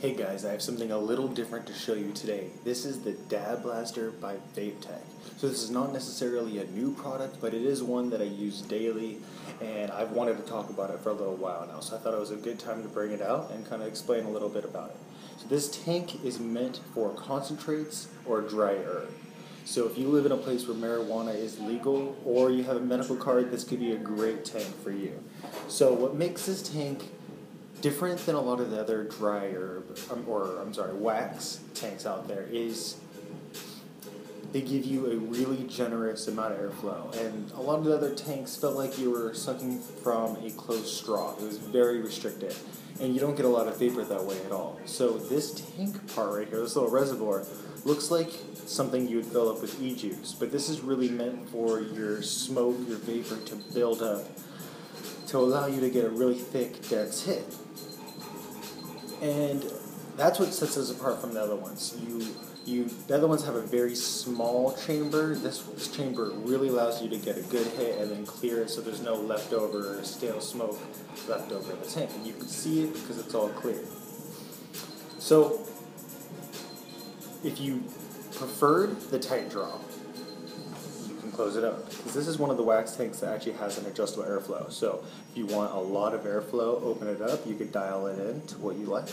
Hey guys, I have something a little different to show you today. This is the DABlaster by Vape. So this is not necessarily a new product, but it is one that I use daily, and I've wanted to talk about it for a little while now, so I thought it was a good time to bring it out and kind of explain a little bit about it. So this tank is meant for concentrates or dry herb. So if you live in a place where marijuana is legal or you have a medical card, this could be a great tank for you. So what makes this tank different than a lot of the other dry herb, wax tanks out there is they give you a really generous amount of airflow. And a lot of the other tanks felt like you were sucking from a closed straw. It was very restricted. And you don't get a lot of vapor that way at all. So this tank part right here, this little reservoir, looks like something you would fill up with e-juice. But this is really meant for your smoke, your vapor to build up, to allow you to get a really thick, dense hit. And that's what sets us apart from the other ones. The other ones have a very small chamber. This chamber really allows you to get a good hit and then clear it so there's no leftover stale smoke left over in the tank. And you can see it because it's all clear. So if you preferred the tight draw, you can close it up. Because this is one of the wax tanks that actually has an adjustable airflow. So if you want a lot of airflow, open it up. You could dial it in to what you like.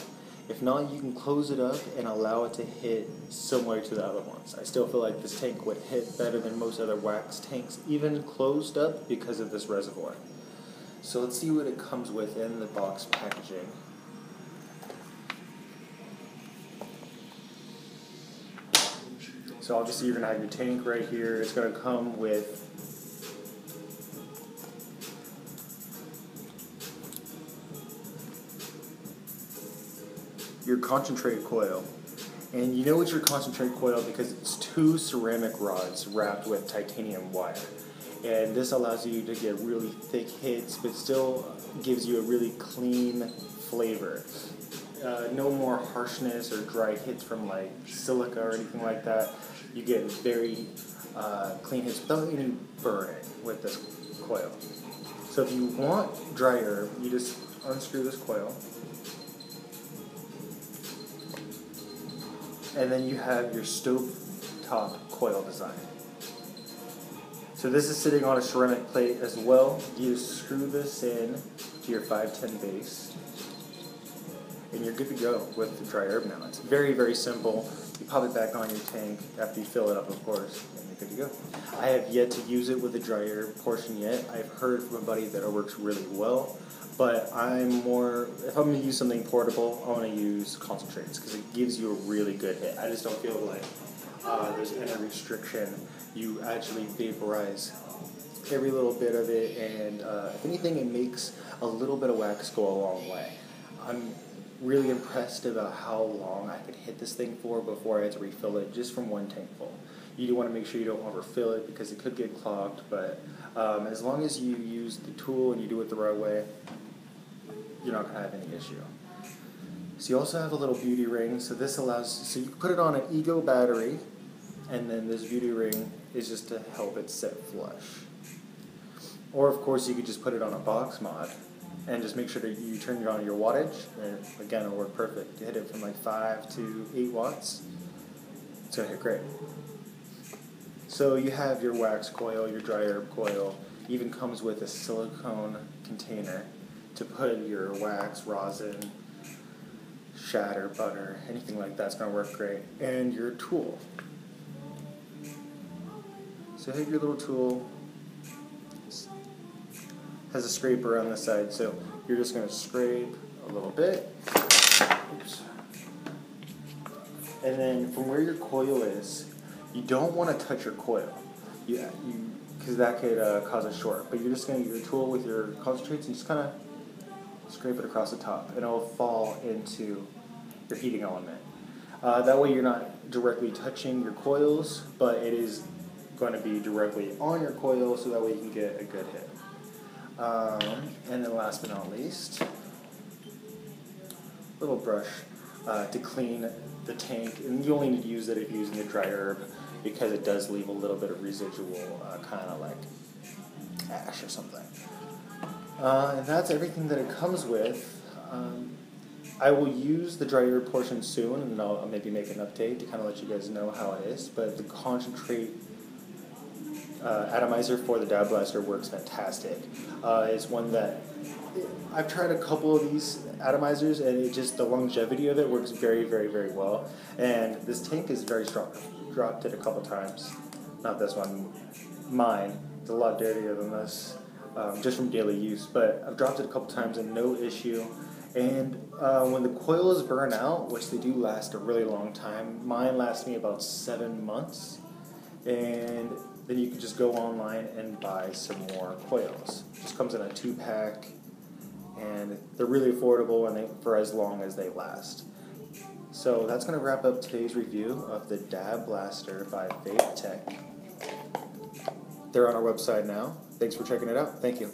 If not, you can close it up and allow it to hit similar to the other ones. I still feel like this tank would hit better than most other wax tanks, even closed up, because of this reservoir. So let's see what it comes with in the box packaging. So obviously you're going to have your tank right here. It's going to come with your concentrate coil. And you know it's your concentrate coil because it's 2 ceramic rods wrapped with titanium wire. And this allows you to get really thick hits, but still gives you a really clean flavor. No more harshness or dry hits from like silica or anything like that. You get very clean hits without any burning with this coil. So if you want dry herb, you just unscrew this coil. And then you have your stovetop coil design. So this is sitting on a ceramic plate as well. You just screw this in to your 510 base, and you're good to go with the dry herb now. It's very, very simple. You pop it back on your tank after you fill it up, of course, and you're good to go. I have yet to use it with the dry herb portion yet. I've heard from a buddy that it works really well. But if I'm going to use something portable, I want to use concentrates because it gives you a really good hit. I just don't feel like there's any restriction. You actually vaporize every little bit of it, and if anything, it makes a little bit of wax go a long way. I'm really impressed about how long I could hit this thing for before I had to refill it just from one tank full. You do want to make sure you don't overfill it because it could get clogged, but as long as you use the tool and you do it the right way, you're not going to have any issue. So you also have a little beauty ring. So this allows, so you can put it on an Ego battery, and then this beauty ring is just to help it set flush. Or of course you could just put it on a box mod and just make sure that you turn on your wattage, and again it'll work perfect. You hit it from like 5 to 8 watts, it's going to hit great. So you have your wax coil, your dry herb coil, even comes with a silicone container to put your wax, rosin, shatter, butter, anything like that's going to work great. And your tool. So hit your little tool. Has a scraper on the side, so you're just going to scrape a little bit. Oops. And then from where your coil is, you don't want to touch your coil, because that could cause a short. But you're just going to get your tool with your concentrates and just kind of scrape it across the top, and it'll fall into your heating element. That way you're not directly touching your coils, but it is going to be directly on your coil, so that way you can get a good hit. And then last but not least, little brush to clean the tank, and you only need to use it if you're using a dry herb because it does leave a little bit of residual, kind of like ash or something. And that's everything that it comes with. I will use the dry herb portion soon, and I'll maybe make an update to kind of let you guys know how it is. But the concentrate atomizer for the DABlaster works fantastic. It's one that I've tried a couple of these atomizers, and the longevity of it works very, very, very well. And this tank is very strong. I've dropped it a couple times. Not this one, mine. It's a lot dirtier than this, just from daily use. But I've dropped it a couple times and no issue. And when the coils burn out, which they do last a really long time, mine lasts me about 7 months. And then you can just go online and buy some more coils. It just comes in a 2-pack, and they're really affordable and for as long as they last. So that's going to wrap up today's review of the DABlaster by Vape Tech. They're on our website now. Thanks for checking it out. Thank you.